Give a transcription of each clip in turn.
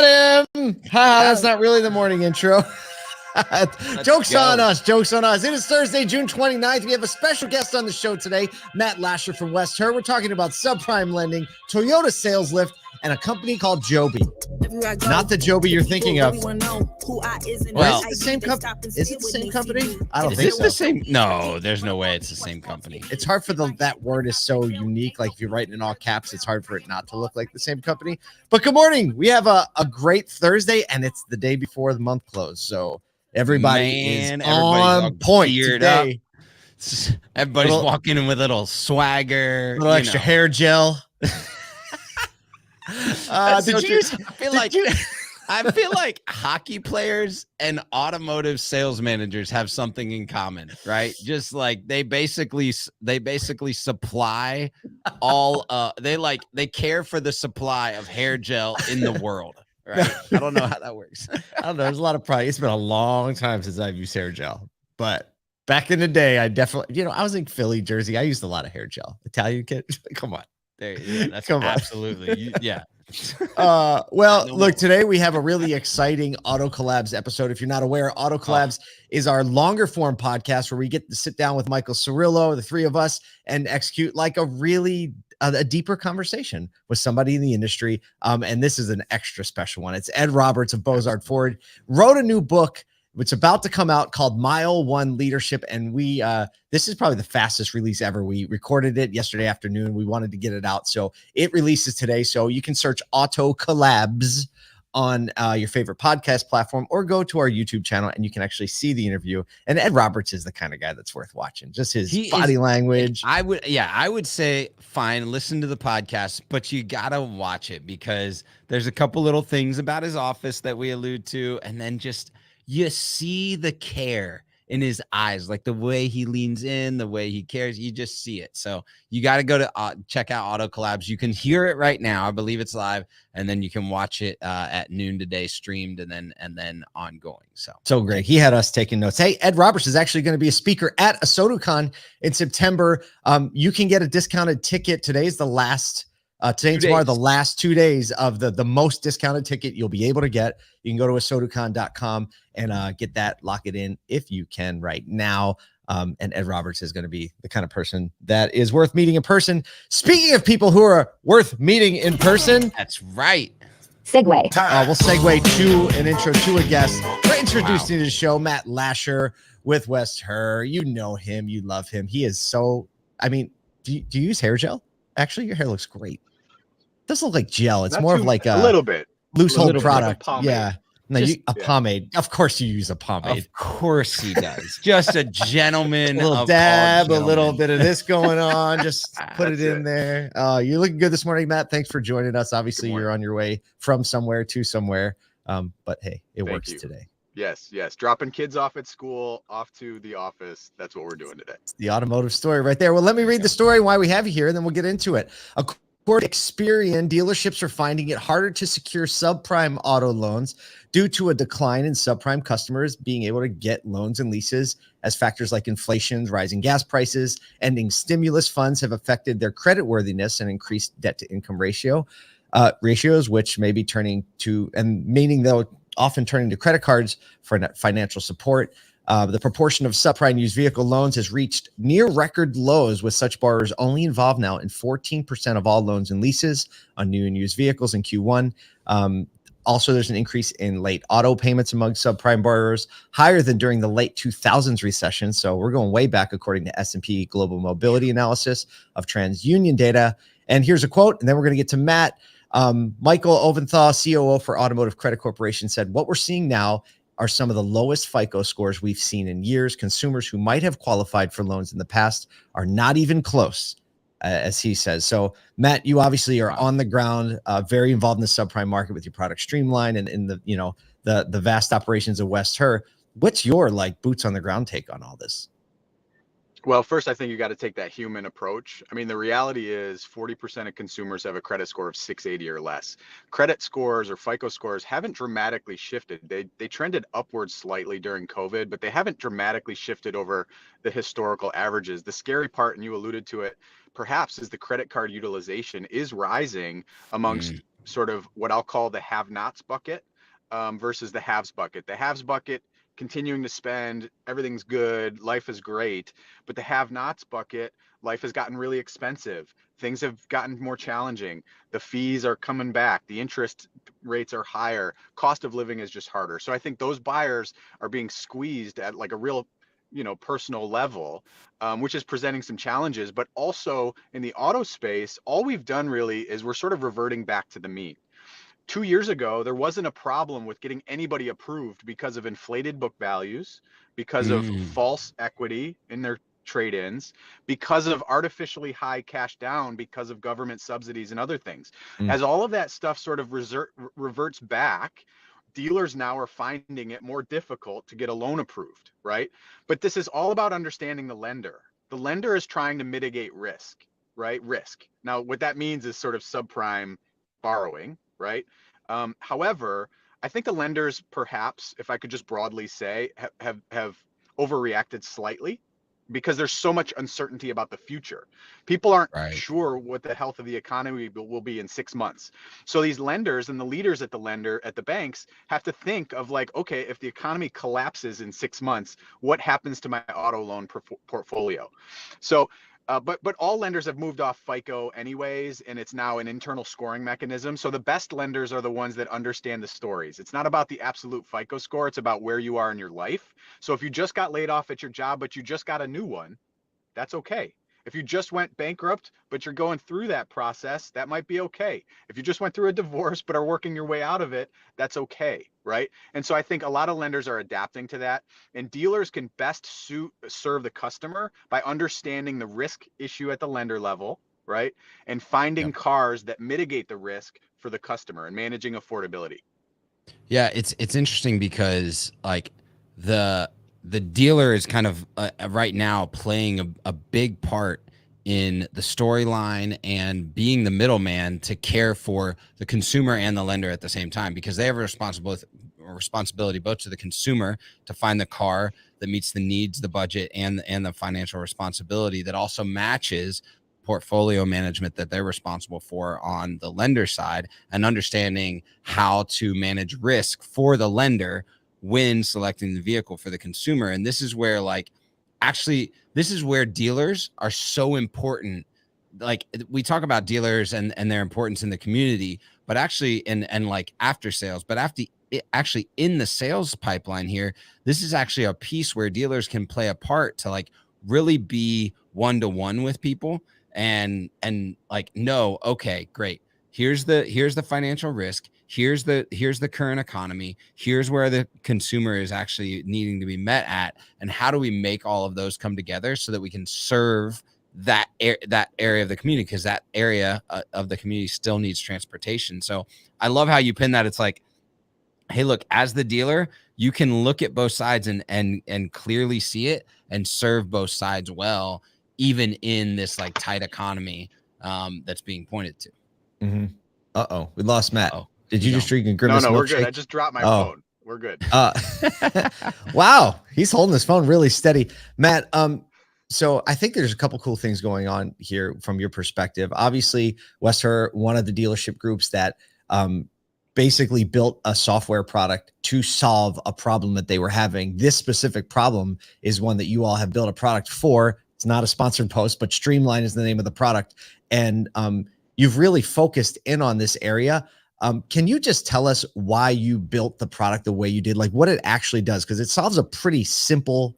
got him. That's not really the morning intro. Jokes on us. It is Thursday, June 29th. We have a special guest on the show today, Matt Lasher from Herr. We're talking about subprime lending, Toyota sales lift, and a company called Joby. Not the Joby you're thinking of. Well, is it the same company? Is it the same company? I don't think so. The same? No, there's no way it's the same company. It's hard for that word is so unique. Like if you write it in all caps, it's hard for it not to look like the same company. But good morning. We have a great Thursday, and it's the day before the month close. So everybody's on point today. Everybody's walking in with a little swagger, little extra hair gel. I feel like hockey players and automotive sales managers have something in common, right? Just like they basically supply all they care for the supply of hair gel in the world. Right. I don't know how that works. I don't know. There's a lot of pride. It's been a long time since I've used hair gel, but back in the day, I definitely, I was in Philly, Jersey. I used a lot of hair gel. Italian kid. Come on. That's absolutely. Yeah. Look, today we have a really exciting Auto Collabs episode. If you're not aware, Auto Collabs is our longer form podcast where we get to sit down with Michael Cirillo, the three of us, and execute like a deeper conversation with somebody in the industry. And this is an extra special one. It's Ed Roberts of Bozard Ford, wrote a new book. It's about to come out called Mile One Leadership. And this is probably the fastest release ever. We recorded it yesterday afternoon. We wanted to get it out. So it releases today. So you can search Auto Collabs on your favorite podcast platform or go to our YouTube channel and you can actually see the interview. And Ed Roberts is the kind of guy that's worth watching. Just his body language. I would say fine, listen to the podcast, but you got to watch it because there's a couple little things about his office that we allude to. And then just, you see the care in his eyes, like the way he leans in, the way he cares, you just see it. So you got to go to check out Auto Collabs. You can hear it right now. I believe it's live. And then you can watch it at noon today, streamed and then ongoing. So great. He had us taking notes. Hey, Ed Roberts is actually going to be a speaker at ASOTUCon in September. You can get a discounted ticket. Today's the last today and tomorrow, the last 2 days of the most discounted ticket you'll be able to get. You can go to asotucon.com and get that, lock it in if you can right now. And Ed Roberts is going to be the kind of person that is worth meeting in person. Speaking of people who are worth meeting in person. That's right. Segue. We'll segue to an intro to a guest. We're introducing to the show, Matt Lasher with Herr. You know him. You love him. He is so, do you use hair gel? Actually, your hair looks great. It doesn't look like gel. It's more of like a little bit loose hold product. Yeah. No, pomade. Of course you use a pomade. Of course he does. Just a gentleman. A little dab, a little bit of this going on. Just put it in there. You're looking good this morning, Matt. Thanks for joining us. Obviously, you're on your way from somewhere to somewhere. But hey, it works today. Yes. Dropping kids off at school, off to the office. That's what we're doing today. It's the automotive story right there. Well, let me read the story and why we have you here, and then we'll get into it. According to Experian, dealerships are finding it harder to secure subprime auto loans due to a decline in subprime customers being able to get loans and leases as factors like inflation, rising gas prices, ending stimulus funds have affected their creditworthiness and increased debt-to-income ratios, which may be often turning to credit cards for financial support. The proportion of subprime used vehicle loans has reached near record lows, with such borrowers only involved now in 14% of all loans and leases on new and used vehicles in Q1. Also, there's an increase in late auto payments among subprime borrowers, higher than during the late 2000s recession. So we're going way back, according to S&P Global Mobility analysis of TransUnion data. And here's a quote, and then we're going to get to Matt. Michael Oventhal, COO for Automotive Credit Corporation, said, "What we're seeing now are some of the lowest FICO scores we've seen in years. Consumers who might have qualified for loans in the past are not even close," as he says. So, Matt, you obviously are on the ground, very involved in the subprime market with your product Streamline and in the vast operations of Herr. What's your boots on the ground take on all this? Well, first, I think you got to take that human approach. The reality is 40% of consumers have a credit score of 680 or less. Credit scores or FICO scores haven't dramatically shifted. They trended upwards slightly during COVID, but they haven't dramatically shifted over the historical averages. The scary part, and you alluded to it, perhaps, is the credit card utilization is rising amongst sort of what I'll call the have-nots bucket versus the haves bucket. The haves bucket, continuing to spend, everything's good, life is great. But the have-nots bucket, life has gotten really expensive. Things have gotten more challenging. The fees are coming back. The interest rates are higher. Cost of living is just harder. So I think those buyers are being squeezed at like a real, personal level, which is presenting some challenges. But also in the auto space, all we've done really is we're sort of reverting back to the mean. 2 years ago, there wasn't a problem with getting anybody approved because of inflated book values, because of Mm, false equity in their trade-ins, because of artificially high cash down, because of government subsidies and other things. Mm. As all of that stuff sort of reverts back, dealers now are finding it more difficult to get a loan approved, right? But this is all about understanding the lender. The lender is trying to mitigate risk, right? Risk. Now, what that means is sort of subprime borrowing, right? However, I think the lenders, perhaps, if I could just broadly say, have overreacted slightly because there's so much uncertainty about the future. People aren't right. sure what the health of the economy will be in 6 months. So these lenders and the leaders at the banks have to think of like, okay, if the economy collapses in 6 months, what happens to my auto loan portfolio? So but all lenders have moved off FICO anyways, and it's now an internal scoring mechanism. So the best lenders are the ones that understand the stories. It's not about the absolute FICO score, it's about where you are in your life. So if you just got laid off at your job, but you just got a new one, that's okay. If you just went bankrupt, but you're going through that process, that might be okay. If you just went through a divorce, but are working your way out of it, that's okay, right? And so I think a lot of lenders are adapting to that, and dealers can best serve the customer by understanding the risk issue at the lender level, right? And finding Yep. cars that mitigate the risk for the customer and managing affordability. Yeah, it's interesting because like the the dealer is kind of right now playing a big part in the storyline and being the middleman to care for the consumer and the lender at the same time, because they have a responsibility both to the consumer to find the car that meets the needs, the budget, and the financial responsibility that also matches portfolio management that they're responsible for on the lender side, and understanding how to manage risk for the lender when selecting the vehicle for the consumer. And this is where this is where dealers are so important. Like we talk about dealers and their importance in the community, but actually and like after sales, but actually in the sales pipeline here, this is actually a piece where dealers can play a part to like really be one-to-one with people and like, no, okay, great, here's the financial risk, here's the current economy, here's where the consumer is actually needing to be met at, and how do we make all of those come together so that we can serve that area of the community, because that area of the community still needs transportation. So I love how you pin that. It's like, hey, look, as the dealer, you can look at both sides and clearly see it and serve both sides well, even in this like tight economy that's being pointed to. Mm-hmm. Uh-oh, we lost Matt. Uh-oh. Did you just drink a Grimace No, milkshake? we're good. I just dropped my phone. We're good. Wow, he's holding his phone really steady, Matt. So I think there's a couple cool things going on here from your perspective. Obviously, Herr, one of the dealership groups that basically built a software product to solve a problem that they were having. This specific problem is one that you all have built a product for. It's not a sponsored post, but Streamline is the name of the product. And you've really focused in on this area. Can you just tell us why you built the product the way you did, like what it actually does? Because it solves a pretty simple,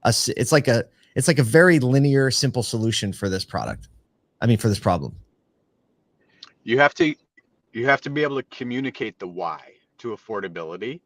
it's like a very linear, simple solution for this product. I mean, for this problem. You have to be able to communicate the why to affordability.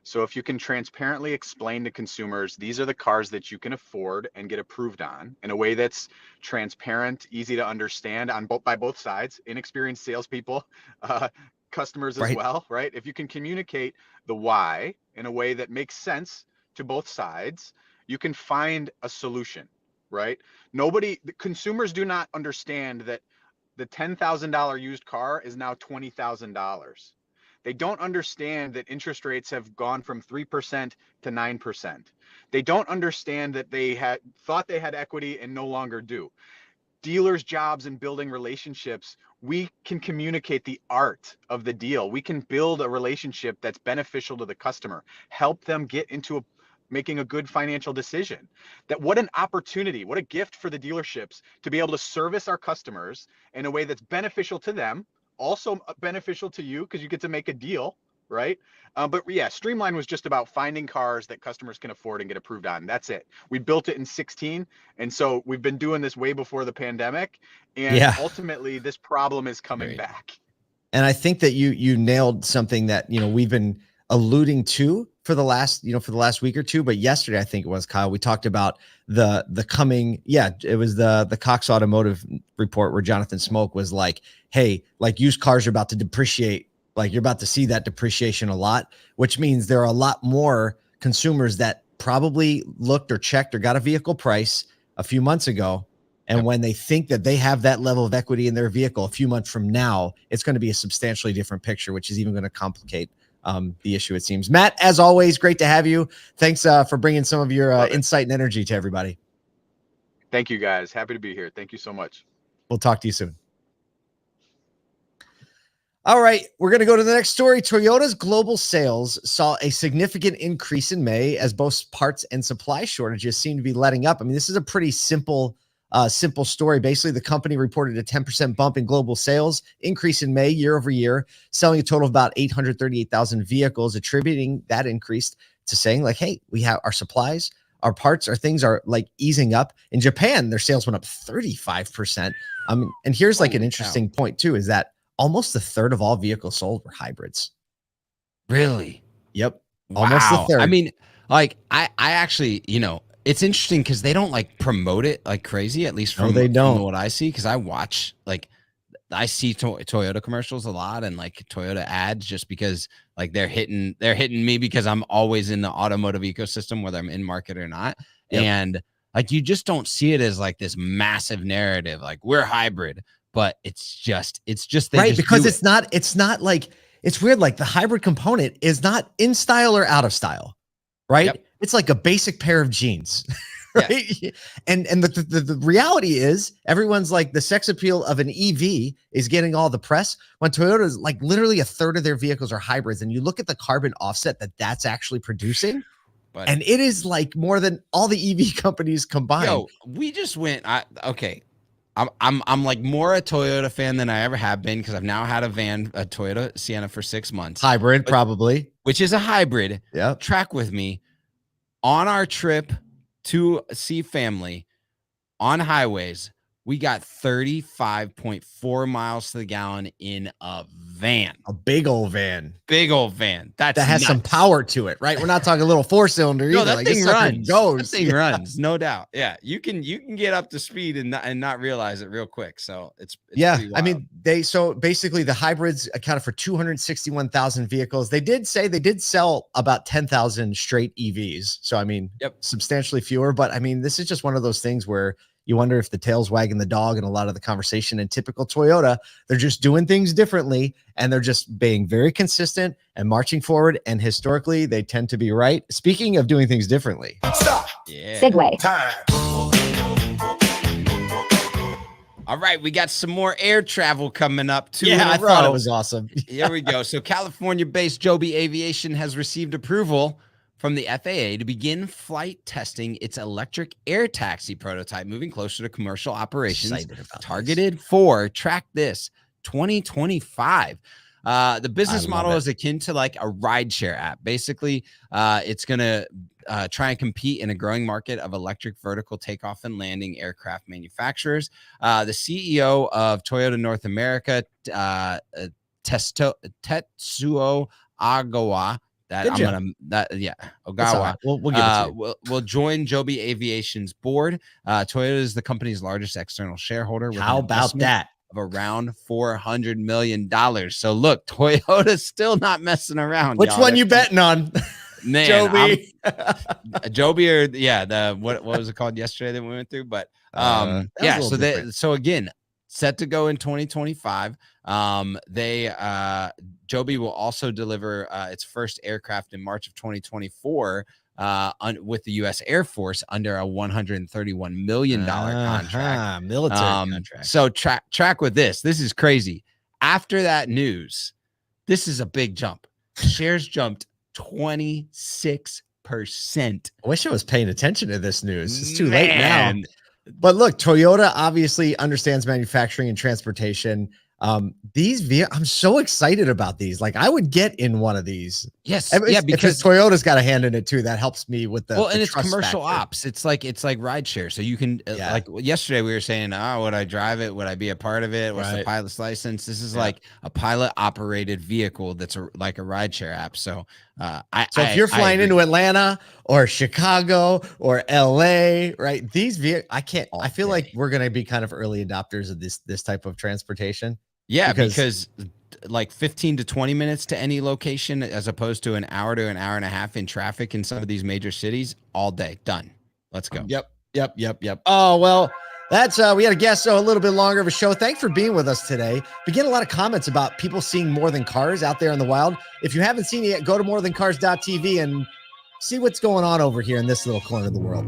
So if you can transparently explain to consumers, these are the cars that you can afford and get approved on in a way that's transparent, easy to understand by both sides, inexperienced salespeople, customers as well, right? If you can communicate the why in a way that makes sense to both sides, you can find a solution, right? Consumers do not understand that the $10,000 used car is now $20,000. They don't understand that interest rates have gone from 3% to 9%. They don't understand that they thought they had equity and no longer do. Dealers' jobs in building relationships we can communicate the art of the deal. We can build a relationship that's beneficial to the customer, help them get into making a good financial decision. That what an opportunity, what a gift for the dealerships to be able to service our customers in a way that's beneficial to them, also beneficial to you because you get to make a deal, right? But yeah, Streamline was just about finding cars that customers can afford and get approved on. That's it. We built it in 16. And so we've been doing this way before the pandemic. And Yeah. ultimately, this problem is coming Great. back. And I think that you nailed something that, we've been alluding to for the last week or two, but yesterday, I think it was, Kyle, we talked about the coming, it was the Cox Automotive report where Jonathan Smoke was like, hey, like used cars are about to depreciate. Like you're about to see that depreciation a lot, which means there are a lot more consumers that probably looked or checked or got a vehicle price a few months ago. And when they think that they have that level of equity in their vehicle a few months from now, it's going to be a substantially different picture, which is even going to complicate the issue, it seems. Matt, as always, great to have you. Thanks for bringing some of your insight and energy to everybody. Thank you, guys. Happy to be here. Thank you so much. We'll talk to you soon. All right, we're going to go to the next story. Toyota's global sales saw a significant increase in May as both parts and supply shortages seem to be letting up. I mean, this is a pretty simple story. Basically, the company reported a 10% bump in global sales increase in May year over year, selling a total of about 838,000 vehicles, attributing that increase to saying like, hey, we have our supplies, our parts, our things are like easing up. In Japan, their sales went up 35%. And here's like an interesting point too, is that almost a third of all vehicles sold were hybrids. Really? Yep. Wow. Almost a third. I mean, like I actually, it's interesting because they don't like promote it like crazy, at least from what I see. Because I see Toyota commercials a lot and like Toyota ads, just because like they're hitting me because I'm always in the automotive ecosystem, whether I'm in market or not. Yep. And like you just don't see it as like this massive narrative, like we're hybrid. But it's just right, because it's not like, it's weird. Like the hybrid component is not in style or out of style, right? Yep. It's like a basic pair of jeans, right? Yeah. And the reality is everyone's like the sex appeal of an EV is getting all the press when Toyota's like literally a third of their vehicles are hybrids. And you look at the carbon offset that's actually producing, and it is like more than all the EV companies combined. Yo, we just went, okay. I'm like more a Toyota fan than I ever have been because I've now had a Toyota Sienna for 6 months. Hybrid, probably. Which is a hybrid. Yeah. Track with me on our trip to see family on highways. We got 35.4 miles to the gallon in a van. A big old van. Big old van. That has some power to it, right? We're not talking a little 4-cylinder either. No, that thing runs. Goes. That thing runs, no doubt. Yeah, you can get up to speed and not realize it real quick. So it's pretty wild. I mean, so basically the hybrids accounted for 261,000 vehicles. They did sell about 10,000 straight EVs. So I mean, substantially fewer. But I mean, this is just one of those things where you wonder if the tail's wagging the dog in a lot of the conversation. In typical Toyota, they're just doing things differently, and they're just being very consistent and marching forward. And historically, they tend to be right. Speaking of doing things differently. Stop. Yeah. Segue. Time. All right, we got some more air travel coming up. I thought it was awesome. Here we go. So California-based Joby Aviation has received approval from the FAA to begin flight testing its electric air taxi prototype, moving closer to commercial operations, targeted for, track this, 2025. The business model is akin to like a rideshare app. Basically, it's going to try and compete in a growing market of electric vertical takeoff and landing aircraft manufacturers. The CEO of Toyota North America, Tetsuo Ogawa, Ogawa. We'll give it to you. Will join Joby Aviation's board. Toyota is the company's largest external shareholder. With How about that? Of around $400 million. So look, Toyota's still not messing around. Which one you betting on? Man, Joby. Joby or what was it called yesterday that we went through? But so again, set to go in 2025. Joby will also deliver its first aircraft in March of 2024. with the U.S. Air Force under a $131 million contract. Military contract. So track with this. This is crazy. After that news, this is a big jump. Shares jumped 26%. I wish I was paying attention to this news. It's too late now. But look, Toyota obviously understands manufacturing and transportation. I'm so excited about these. Like, I would get in one of these. Yes, because Toyota's got a hand in it too. That helps me with the and it's commercial ops. It's like rideshare. So you can like yesterday we were saying, would I drive it? Would I be a part of it? What's the pilot's license? This is like a pilot operated vehicle that's like a rideshare app. So if you're flying into Atlanta or Chicago or LA, right? These vehicles, I feel like we're gonna be kind of early adopters of this type of transportation. Yeah, because like 15 to 20 minutes to any location as opposed to an hour to an hour and a half in traffic in some of these major cities all day. Done. Let's go. Yep. Oh, well, that's we had a guest, so a little bit longer of a show. Thanks for being with us today. We get a lot of comments about people seeing More Than Cars out there in the wild. If you haven't seen it yet, go to morethancars.tv and see what's going on over here in this little corner of the world.